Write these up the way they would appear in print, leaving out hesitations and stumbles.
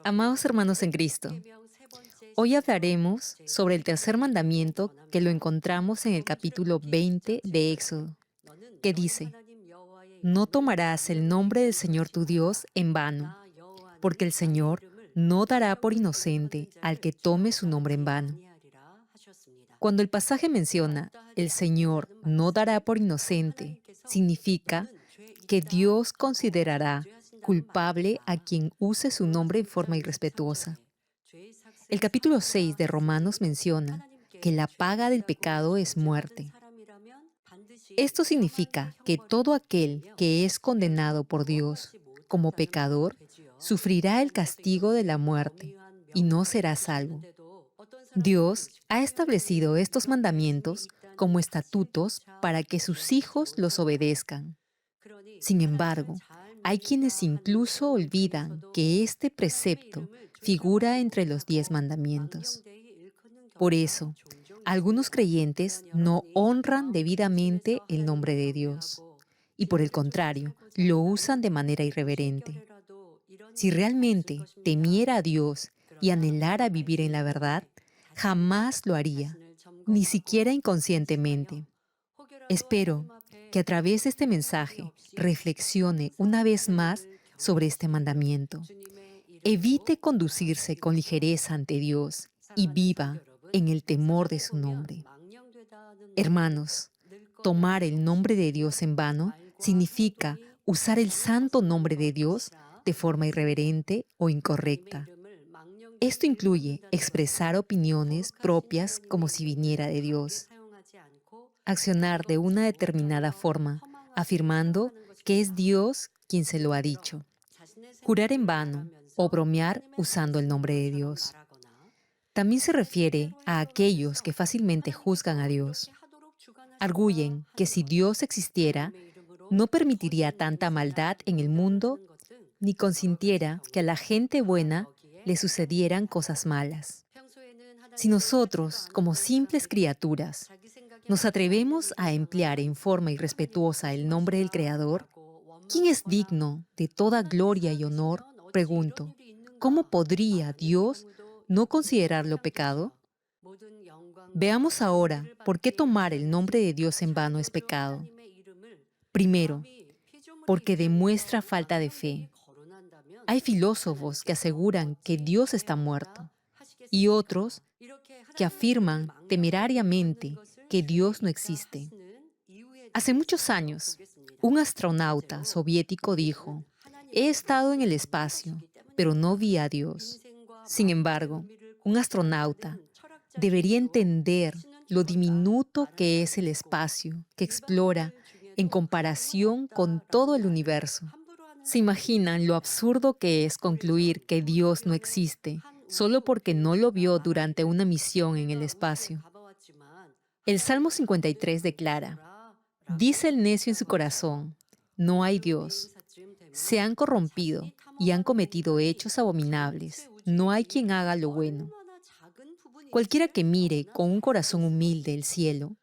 Amados hermanos en Cristo, hoy hablaremos sobre el tercer mandamiento que lo encontramos en el capítulo 20 de Éxodo, que dice: No tomarás el nombre del Señor tu Dios en vano, porque el Señor no dará por inocente al que tome su nombre en vano. Cuando el pasaje menciona el Señor no dará por inocente, significa que Dios considerará culpable a quien use su nombre en forma irrespetuosa. El capítulo 6 de Romanos menciona que la paga del pecado es muerte. Esto significa que todo aquel que es condenado por Dios como pecador sufrirá el castigo de la muerte y no será salvo. Dios ha establecido estos mandamientos como estatutos para que sus hijos los obedezcan. Sin embargo, hay quienes incluso olvidan que este precepto figura entre los 10 mandamientos. Por eso, algunos creyentes no honran debidamente el nombre de Dios y, por el contrario, lo usan de manera irreverente. Si realmente temiera a Dios y anhelara vivir en la verdad, jamás lo haría, ni siquiera inconscientemente. Espero que a través de este mensaje reflexione una vez más sobre este mandamiento. Evite conducirse con ligereza ante Dios y viva en el temor de su nombre. Hermanos, tomar el nombre de Dios en vano significa usar el santo nombre de Dios de forma irreverente o incorrecta. Esto incluye expresar opiniones propias como si viniera de Dios, accionar de una determinada forma, afirmando que es Dios quien se lo ha dicho, jurar en vano o bromear usando el nombre de Dios. También se refiere a aquellos que fácilmente juzgan a Dios. Arguyen que si Dios existiera, no permitiría tanta maldad en el mundo ni consintiera que a la gente buena le sucedieran cosas malas. Si nosotros, como simples criaturas, nos atrevemos a emplear en forma irrespetuosa el nombre del Creador, ¿quién es digno de toda gloria y honor? Pregunto, ¿cómo podría Dios no considerarlo pecado? Veamos ahora por qué tomar el nombre de Dios en vano es pecado. Primero, porque demuestra falta de fe. Hay filósofos que aseguran que Dios está muerto y otros que afirman temerariamente que Dios no existe. Hace muchos años, un astronauta soviético dijo: He estado en el espacio, pero no vi a Dios. Sin embargo, un astronauta debería entender lo diminuto que es el espacio que explora en comparación con todo el universo. ¿Se imaginan lo absurdo que es concluir que Dios no existe solo porque no lo vio durante una misión en el espacio? El Salmo 53 declara: Dice el necio en su corazón, no hay Dios. Se han corrompido y han cometido hechos abominables. No hay quien haga lo bueno. Cualquiera que mire con un corazón humilde el cielo,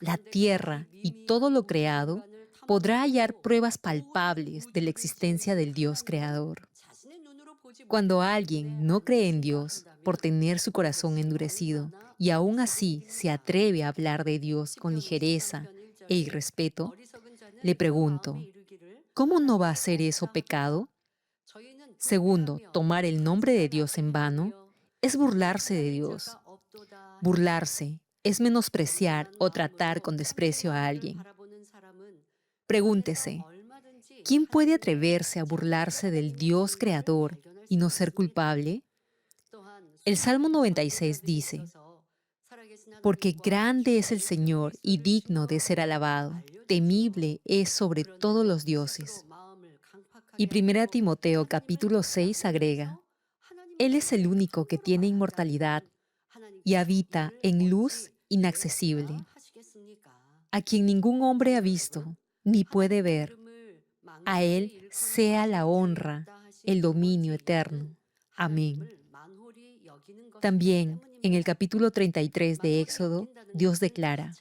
la tierra y todo lo creado, podrá hallar pruebas palpables de la existencia del Dios creador. Cuando alguien no cree en Dios por tener su corazón endurecido y aún así se atreve a hablar de Dios con ligereza e irrespeto, le pregunto, ¿cómo no va a ser eso pecado? Segundo, tomar el nombre de Dios en vano es burlarse de Dios. Burlarse es menospreciar o tratar con desprecio a alguien. Pregúntese, ¿quién puede atreverse a burlarse del Dios creador y no ser culpable? El Salmo 96 dice: Porque grande es el Señor y digno de ser alabado, temible es sobre todos los dioses. Y 1 Timoteo capítulo 6 agrega: Él es el único que tiene inmortalidad y habita en luz inaccesible, a quien ningún hombre ha visto ni puede ver. A Él sea la honra, el dominio eterno. Amén. También en el capítulo 33 de Éxodo, Dios declara: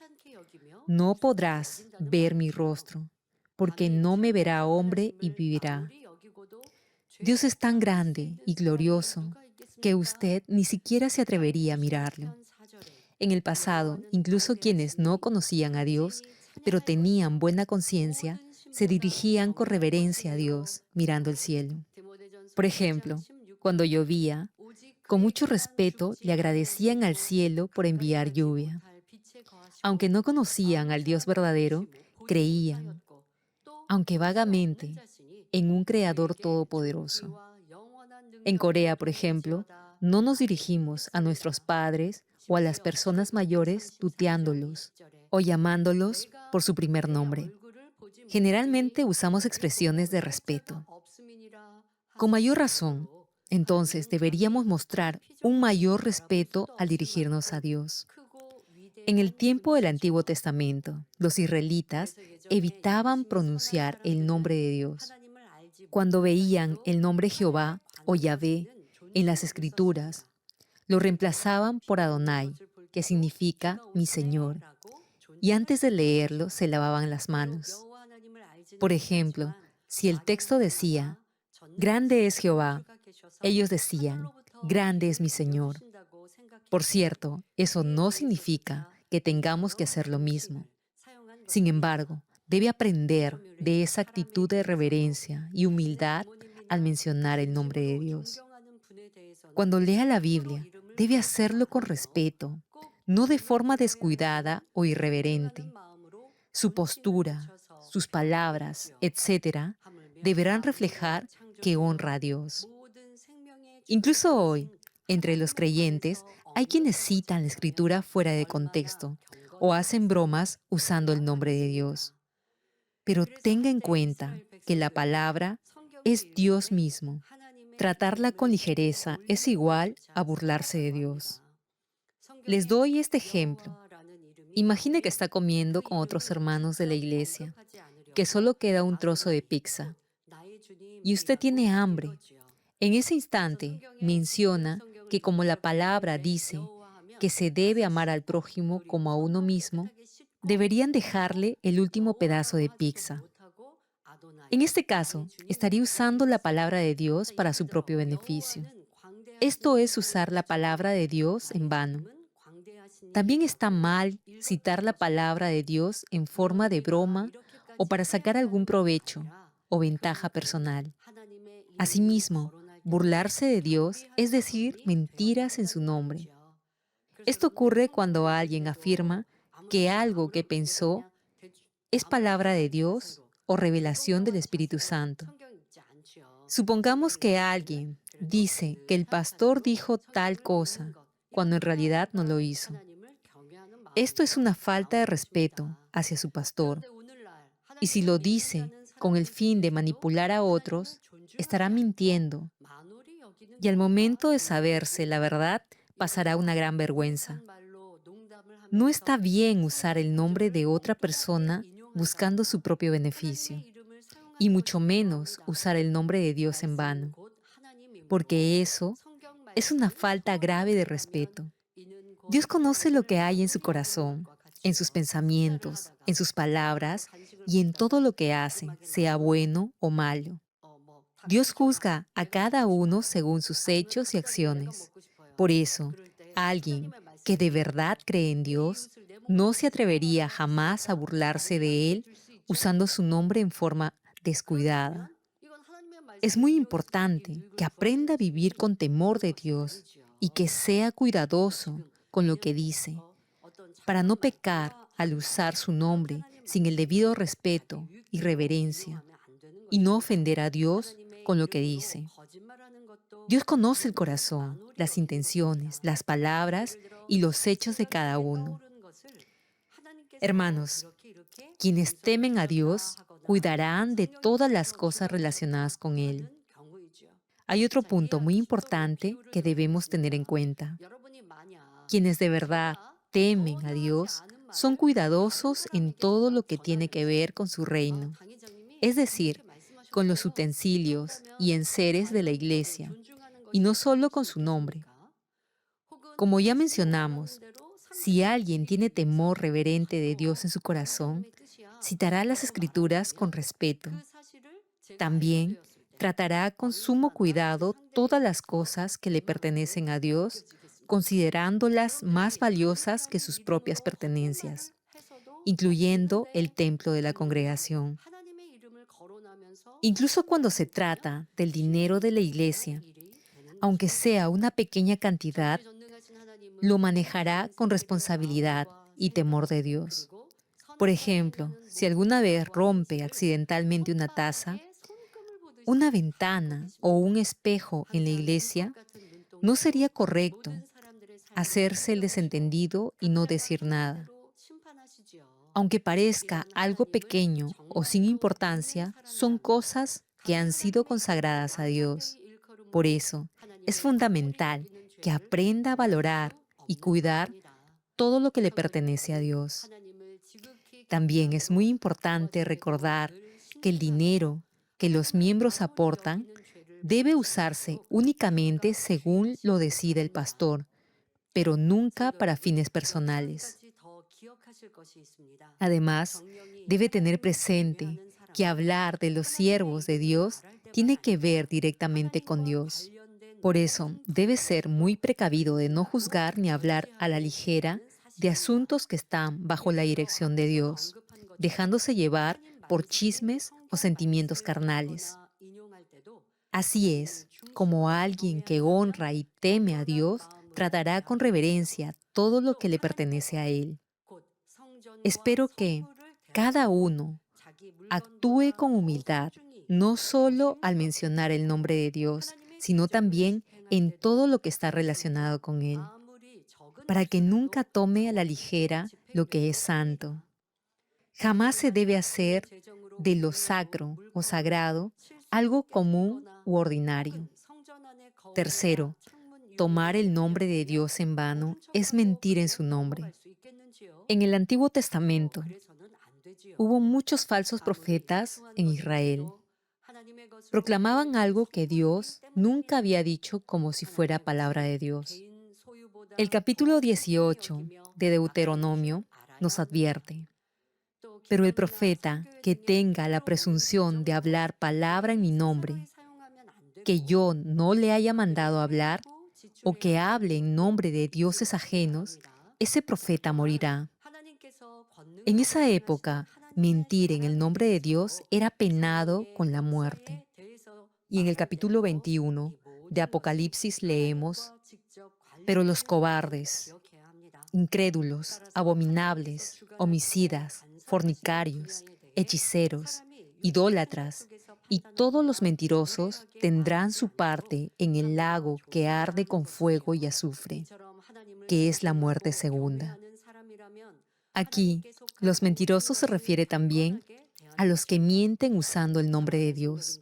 No podrás ver mi rostro, porque no me verá hombre y vivirá. Dios es tan grande y glorioso que usted ni siquiera se atrevería a mirarlo. En el pasado, incluso quienes no conocían a Dios, pero tenían buena conciencia, se dirigían con reverencia a Dios, mirando el cielo. Por ejemplo, cuando llovía, con mucho respeto le agradecían al cielo por enviar lluvia. Aunque no conocían al Dios verdadero, creían, aunque vagamente, en un Creador todopoderoso. En Corea, por ejemplo, no nos dirigimos a nuestros padres o a las personas mayores tuteándolos o llamándolos por su primer nombre. Generalmente usamos expresiones de respeto. Con mayor razón, entonces deberíamos mostrar un mayor respeto al dirigirnos a Dios. En el tiempo del Antiguo Testamento, los israelitas evitaban pronunciar el nombre de Dios. Cuando veían el nombre Jehová o Yahvé en las Escrituras, lo reemplazaban por Adonai, que significa mi Señor, y antes de leerlo se lavaban las manos. Por ejemplo, si el texto decía, grande es Jehová, ellos decían, grande es mi Señor. Por cierto, eso no significa que tengamos que hacer lo mismo. Sin embargo, debe aprender de esa actitud de reverencia y humildad al mencionar el nombre de Dios. Cuando lea la Biblia, debe hacerlo con respeto, no de forma descuidada o irreverente. Su postura, sus palabras, etcétera, deberán reflejar que honra a Dios. Incluso hoy, entre los creyentes, hay quienes citan la Escritura fuera de contexto o hacen bromas usando el nombre de Dios. Pero tenga en cuenta que la palabra es Dios mismo. Tratarla con ligereza es igual a burlarse de Dios. Les doy este ejemplo. Imagine que está comiendo con otros hermanos de la iglesia, que solo queda un trozo de pizza, y usted tiene hambre. En ese instante menciona que como la palabra dice que se debe amar al prójimo como a uno mismo, deberían dejarle el último pedazo de pizza. En este caso, estaría usando la palabra de Dios para su propio beneficio. Esto es usar la palabra de Dios en vano. También está mal citar la palabra de Dios en forma de broma o para sacar algún provecho o ventaja personal. Asimismo, burlarse de Dios es decir mentiras en su nombre. Esto ocurre cuando alguien afirma que algo que pensó es palabra de Dios o revelación del Espíritu Santo. Supongamos que alguien dice que el pastor dijo tal cosa, cuando en realidad no lo hizo. Esto es una falta de respeto hacia su pastor. Y si lo dice con el fin de manipular a otros, estará mintiendo. Y al momento de saberse la verdad, pasará una gran vergüenza. No está bien usar el nombre de otra persona buscando su propio beneficio, y mucho menos usar el nombre de Dios en vano, porque eso es una falta grave de respeto. Dios conoce lo que hay en su corazón, en sus pensamientos, en sus palabras y en todo lo que hace, sea bueno o malo. Dios juzga a cada uno según sus hechos y acciones. Por eso, alguien que de verdad cree en Dios no se atrevería jamás a burlarse de Él usando su nombre en forma descuidada. Es muy importante que aprenda a vivir con temor de Dios y que sea cuidadoso con lo que dice, para no pecar al usar su nombre sin el debido respeto y reverencia, y no ofender a Dios con lo que dice. Dios conoce el corazón, las intenciones, las palabras y los hechos de cada uno. Hermanos, quienes temen a Dios cuidarán de todas las cosas relacionadas con Él. Hay otro punto muy importante que debemos tener en cuenta. Quienes de verdad temen a Dios son cuidadosos en todo lo que tiene que ver con su reino, es decir, con los utensilios y enseres de la iglesia, y no solo con su nombre. Como ya mencionamos, si alguien tiene temor reverente de Dios en su corazón, citará las Escrituras con respeto. También Tratará con sumo cuidado todas las cosas que le pertenecen a Dios, considerándolas más valiosas que sus propias pertenencias, incluyendo el templo de la congregación. Incluso cuando se trata del dinero de la iglesia, aunque sea una pequeña cantidad, lo manejará con responsabilidad y temor de Dios. Por ejemplo, si alguna vez rompe accidentalmente una taza, una ventana o un espejo en la iglesia, no sería correcto hacerse el desentendido y no decir nada. Aunque parezca algo pequeño o sin importancia, son cosas que han sido consagradas a Dios. Por eso, es fundamental que aprenda a valorar y cuidar todo lo que le pertenece a Dios. También es muy importante recordar que el dinero que los miembros aportan debe usarse únicamente según lo decida el pastor, pero nunca para fines personales. Además, debe tener presente que hablar de los siervos de Dios tiene que ver directamente con Dios. Por eso, debe ser muy precavido de no juzgar ni hablar a la ligera de asuntos que están bajo la dirección de Dios, dejándose llevar por chismes o sentimientos carnales. Así es, como alguien que honra y teme a Dios, tratará con reverencia todo lo que le pertenece a Él. Espero que cada uno actúe con humildad, no solo al mencionar el nombre de Dios, sino también en todo lo que está relacionado con Él, para que nunca tome a la ligera lo que es santo. Jamás se debe hacer de lo sacro o sagrado algo común u ordinario. Tercero, tomar el nombre de Dios en vano es mentir en su nombre. En el Antiguo Testamento hubo muchos falsos profetas en Israel. Proclamaban algo que Dios nunca había dicho como si fuera palabra de Dios. El capítulo 18 de Deuteronomio nos advierte: pero el profeta que tenga la presunción de hablar palabra en mi nombre, que yo no le haya mandado hablar, o que hable en nombre de dioses ajenos, ese profeta morirá. En esa época, mentir en el nombre de Dios era penado con la muerte. Y en el capítulo 21 de Apocalipsis leemos: pero los cobardes, incrédulos, abominables, homicidas, fornicarios, hechiceros, idólatras y todos los mentirosos tendrán su parte en el lago que arde con fuego y azufre, que es la muerte segunda. Aquí, los mentirosos se refiere también a los que mienten usando el nombre de Dios,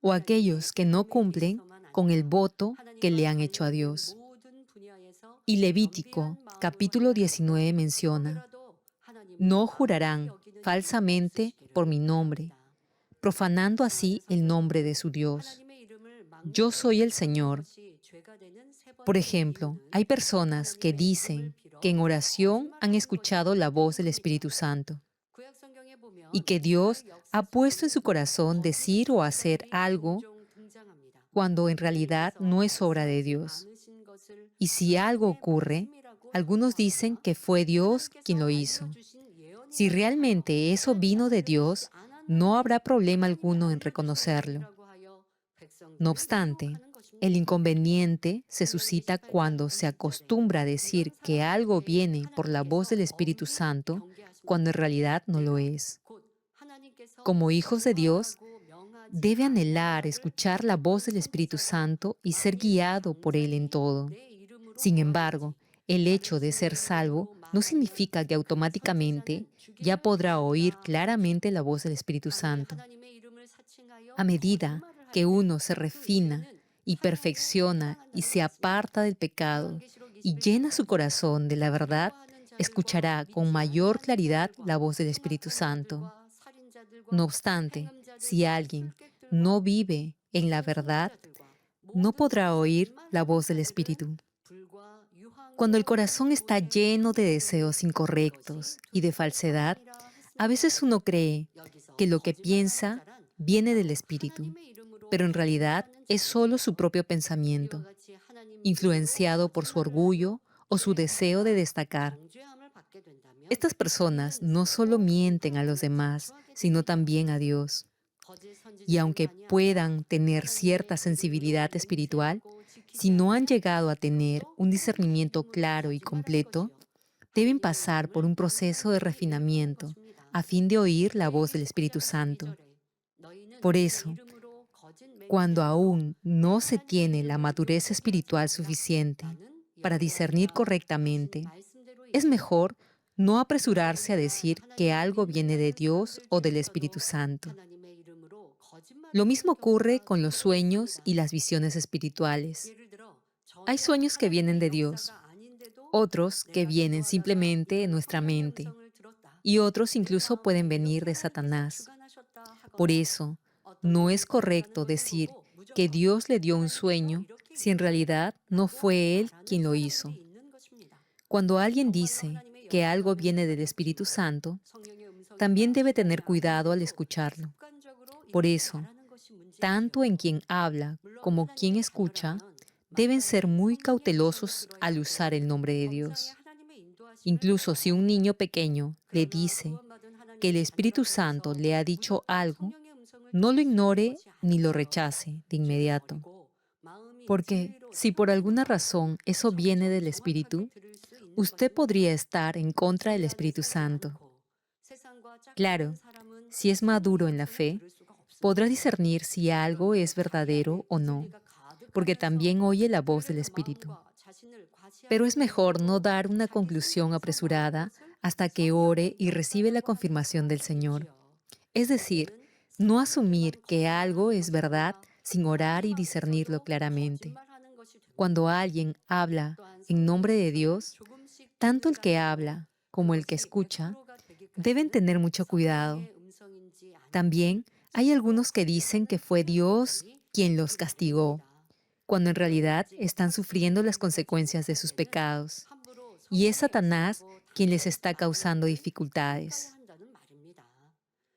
o aquellos que no cumplen con el voto que le han hecho a Dios. Y Levítico, capítulo 19 menciona: no jurarán falsamente por mi nombre, profanando así el nombre de su Dios. Yo soy el Señor. Por ejemplo, hay personas que dicen que en oración han escuchado la voz del Espíritu Santo y que Dios ha puesto en su corazón decir o hacer algo cuando en realidad no es obra de Dios. Y si algo ocurre, algunos dicen que fue Dios quien lo hizo. Si realmente eso vino de Dios, no habrá problema alguno en reconocerlo. No obstante, el inconveniente se suscita cuando se acostumbra a decir que algo viene por la voz del Espíritu Santo, cuando en realidad no lo es. Como hijos de Dios, debe anhelar escuchar la voz del Espíritu Santo y ser guiado por Él en todo. Sin embargo, el hecho de ser salvo no significa que automáticamente ya podrá oír claramente la voz del Espíritu Santo. A medida que uno se refina y perfecciona y se aparta del pecado y llena su corazón de la verdad, escuchará con mayor claridad la voz del Espíritu Santo. No obstante, si alguien no vive en la verdad, no podrá oír la voz del Espíritu. Cuando el corazón está lleno de deseos incorrectos y de falsedad, a veces uno cree que lo que piensa viene del Espíritu. pero en realidad es solo su propio pensamiento, influenciado por su orgullo o su deseo de destacar. Estas personas no solo mienten a los demás, sino también a Dios. Y aunque puedan tener cierta sensibilidad espiritual, si no han llegado a tener un discernimiento claro y completo, deben pasar por un proceso de refinamiento a fin de oír la voz del Espíritu Santo. Por eso, cuando aún no se tiene la madurez espiritual suficiente para discernir correctamente, es mejor no apresurarse a decir que algo viene de Dios o del Espíritu Santo. Lo mismo ocurre con los sueños y las visiones espirituales. Hay sueños que vienen de Dios, otros que vienen simplemente en nuestra mente, y otros incluso pueden venir de Satanás. Por eso, no es correcto decir que Dios le dio un sueño si en realidad no fue Él quien lo hizo. Cuando alguien dice que algo viene del Espíritu Santo, también debe tener cuidado al escucharlo. Por eso, tanto en quien habla como quien escucha, deben ser muy cautelosos al usar el nombre de Dios. Incluso si un niño pequeño le dice que el Espíritu Santo le ha dicho algo, no lo ignore ni lo rechace de inmediato. Porque si por alguna razón eso viene del Espíritu, usted podría estar en contra del Espíritu Santo. Claro, si es maduro en la fe, podrá discernir si algo es verdadero o no, porque también oye la voz del Espíritu. Pero es mejor no dar una conclusión apresurada hasta que ore y recibe la confirmación del Señor. Es decir, no asumir que algo es verdad sin orar y discernirlo claramente. Cuando alguien habla en nombre de Dios, tanto el que habla como el que escucha deben tener mucho cuidado. También hay algunos que dicen que fue Dios quien los castigó, cuando en realidad están sufriendo las consecuencias de sus pecados. Y es Satanás quien les está causando dificultades.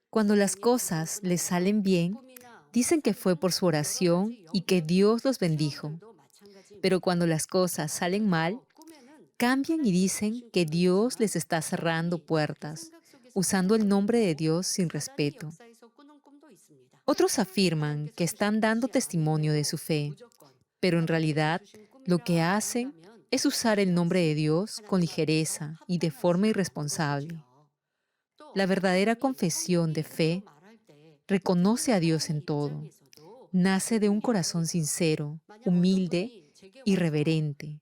Cuando las cosas les salen bien, dicen que fue por su oración y que Dios los bendijo. Pero cuando las cosas salen mal, cambian y dicen que Dios les está cerrando puertas, usando el nombre de Dios sin respeto. Otros afirman que están dando testimonio de su fe, pero en realidad lo que hacen es usar el nombre de Dios con ligereza y de forma irresponsable. La verdadera confesión de fe reconoce a Dios en todo. Nace de un corazón sincero, humilde y reverente,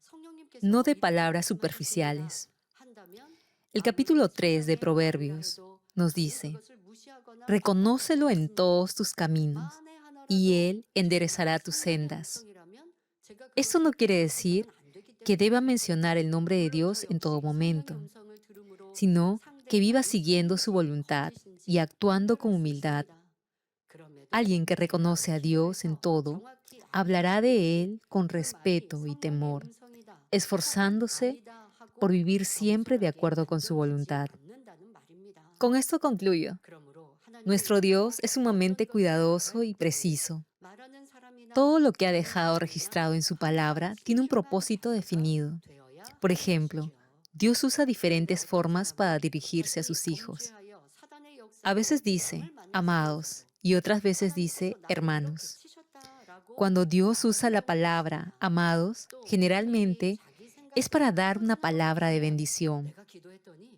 no de palabras superficiales. El capítulo 3 de Proverbios nos dice: reconócelo en todos tus caminos, y Él enderezará tus sendas. Esto no quiere decir que deba mencionar el nombre de Dios en todo momento, sino que viva siguiendo su voluntad y actuando con humildad. Alguien que reconoce a Dios en todo, hablará de Él con respeto y temor, esforzándose por vivir siempre de acuerdo con su voluntad. Con esto concluyo. Nuestro Dios es sumamente cuidadoso y preciso. Todo lo que ha dejado registrado en su palabra tiene un propósito definido. Por ejemplo, Dios usa diferentes formas para dirigirse a sus hijos. A veces dice, amados, y otras veces dice, hermanos. Cuando Dios usa la palabra, amados, generalmente es para dar una palabra de bendición,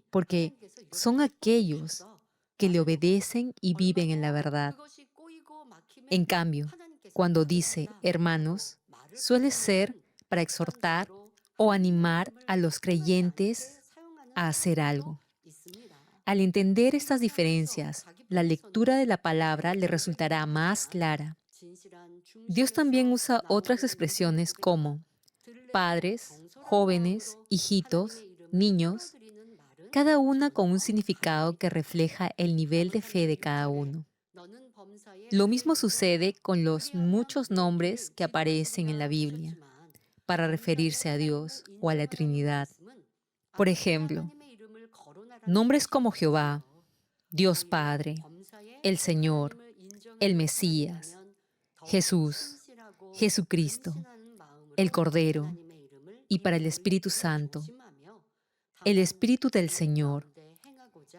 porque son aquellos que le obedecen y viven en la verdad. En cambio, cuando dice hermanos, suele ser para exhortar o animar a los creyentes a hacer algo. Al entender estas diferencias, la lectura de la palabra le resultará más clara. Dios también usa otras expresiones como padres, jóvenes, hijitos, niños, cada una con un significado que refleja el nivel de fe de cada uno. Lo mismo sucede con los muchos nombres que aparecen en la Biblia para referirse a Dios o a la Trinidad. Por ejemplo, nombres como Jehová, Dios Padre, el Señor, el Mesías, Jesús, Jesucristo, el Cordero, y para el Espíritu Santo, el Espíritu del Señor,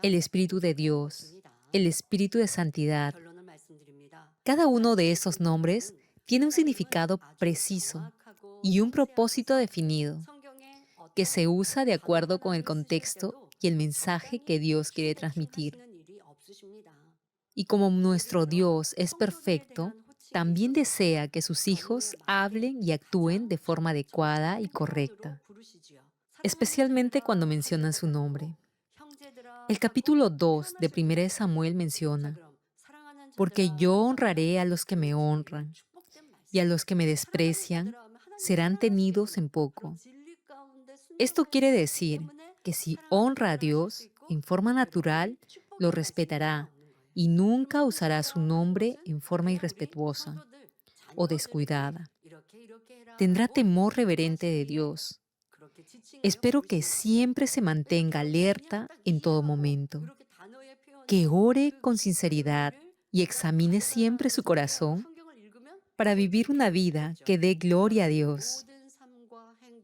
el Espíritu de Dios, el Espíritu de Santidad. Cada uno de esos nombres tiene un significado preciso y un propósito definido, que se usa de acuerdo con el contexto y el mensaje que Dios quiere transmitir. Y como nuestro Dios es perfecto, también desea que sus hijos hablen y actúen de forma adecuada y correcta, especialmente cuando mencionan su nombre. El capítulo 2 de 1 Samuel menciona: porque yo honraré a los que me honran, y a los que me desprecian serán tenidos en poco. Esto quiere decir que si honra a Dios en forma natural, lo respetará y nunca usará su nombre en forma irrespetuosa o descuidada. Tendrá temor reverente de Dios. Espero que siempre se mantenga alerta en todo momento, que ore con sinceridad y examine siempre su corazón para vivir una vida que dé gloria a Dios.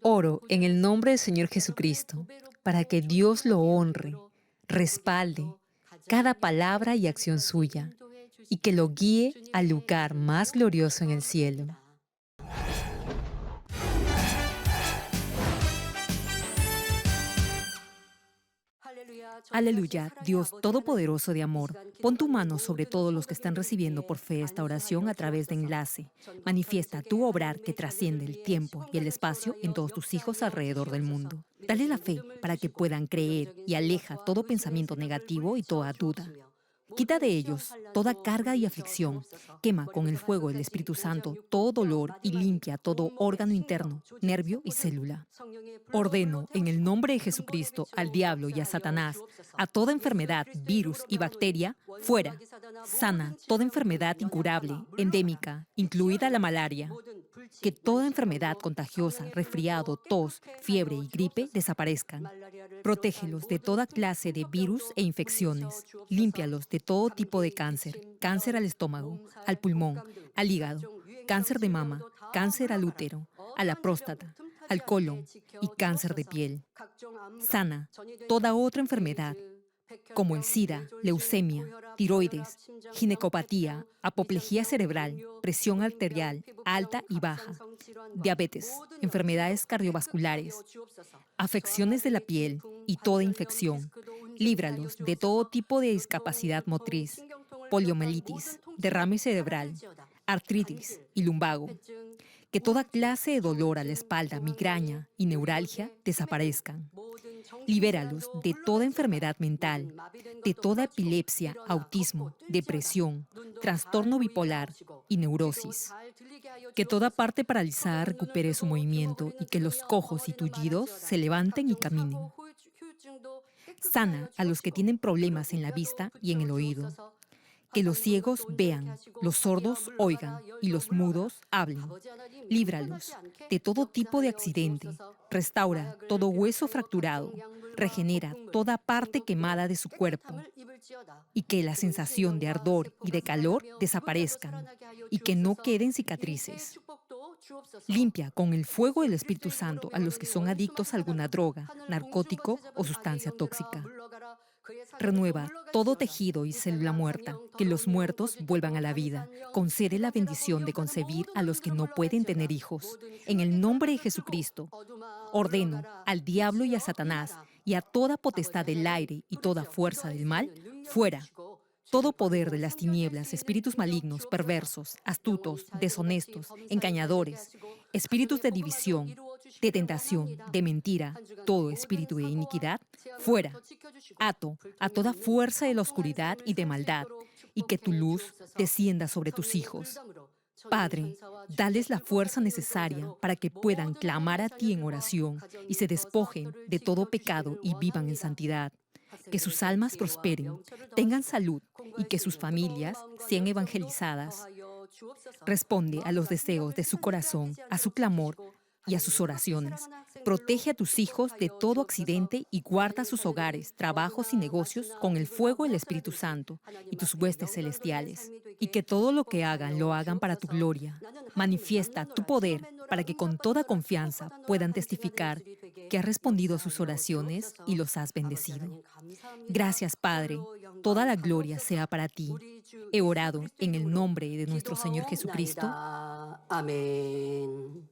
Oro en el nombre del Señor Jesucristo para que Dios lo honre, respalde cada palabra y acción suya y que lo guíe al lugar más glorioso en el cielo. Aleluya, Dios Todopoderoso de amor, pon tu mano sobre todos los que están recibiendo por fe esta oración a través de enlace. Manifiesta tu obrar que trasciende el tiempo y el espacio en todos tus hijos alrededor del mundo. Dale la fe para que puedan creer y aleja todo pensamiento negativo y toda duda. Quita de ellos toda carga y aflicción. Quema con el fuego del Espíritu Santo todo dolor y limpia todo órgano interno, nervio y célula. Ordeno en el nombre de Jesucristo al diablo y a Satanás, a toda enfermedad, virus y bacteria, fuera. Sana toda enfermedad incurable, endémica, incluida la malaria. Que toda enfermedad contagiosa, resfriado, tos, fiebre y gripe desaparezcan. Protégelos de toda clase de virus e infecciones. Límpialos de todo tipo de cáncer. Cáncer al estómago, al pulmón, al hígado, cáncer de mama, cáncer al útero, a la próstata, al colon y cáncer de piel. Sana toda otra enfermedad, como el SIDA, leucemia, tiroides, ginecopatía, apoplejía cerebral, presión arterial alta y baja, diabetes, enfermedades cardiovasculares, afecciones de la piel y toda infección. Líbralos de todo tipo de discapacidad motriz, poliomielitis, derrame cerebral, artritis y lumbago. Que toda clase de dolor a la espalda, migraña y neuralgia desaparezcan. Libéralos de toda enfermedad mental, de toda epilepsia, autismo, depresión, trastorno bipolar y neurosis. Que toda parte paralizada recupere su movimiento y que los cojos y tullidos se levanten y caminen. Sana a los que tienen problemas en la vista y en el oído. Que los ciegos vean, los sordos oigan y los mudos hablen. Líbralos de todo tipo de accidente. Restaura todo hueso fracturado. Regenera toda parte quemada de su cuerpo. Y que la sensación de ardor y de calor desaparezcan. Y que no queden cicatrices. Limpia con el fuego del Espíritu Santo a los que son adictos a alguna droga, narcótico o sustancia tóxica. Renueva todo tejido y célula muerta, que los muertos vuelvan a la vida. Concede la bendición de concebir a los que no pueden tener hijos. En el nombre de Jesucristo, ordeno al diablo y a Satanás y a toda potestad del aire y toda fuerza del mal, fuera. Todo poder de las tinieblas, espíritus malignos, perversos, astutos, deshonestos, engañadores, espíritus de división, de tentación, de mentira, todo espíritu de iniquidad, fuera. Ato a toda fuerza de la oscuridad y de maldad, y que tu luz descienda sobre tus hijos. Padre, dales la fuerza necesaria para que puedan clamar a ti en oración y se despojen de todo pecado y vivan en santidad. Que sus almas prosperen, tengan salud y que sus familias sean evangelizadas. Responde a los deseos de su corazón, a su clamor, y a sus oraciones. Protege a tus hijos de todo accidente y guarda sus hogares, trabajos y negocios con el fuego del Espíritu Santo y tus huestes celestiales. Y que todo lo que hagan lo hagan para tu gloria. Manifiesta tu poder para que con toda confianza puedan testificar que has respondido a sus oraciones y los has bendecido. Gracias, Padre. Toda la gloria sea para ti. He orado en el nombre de nuestro Señor Jesucristo. 아멘.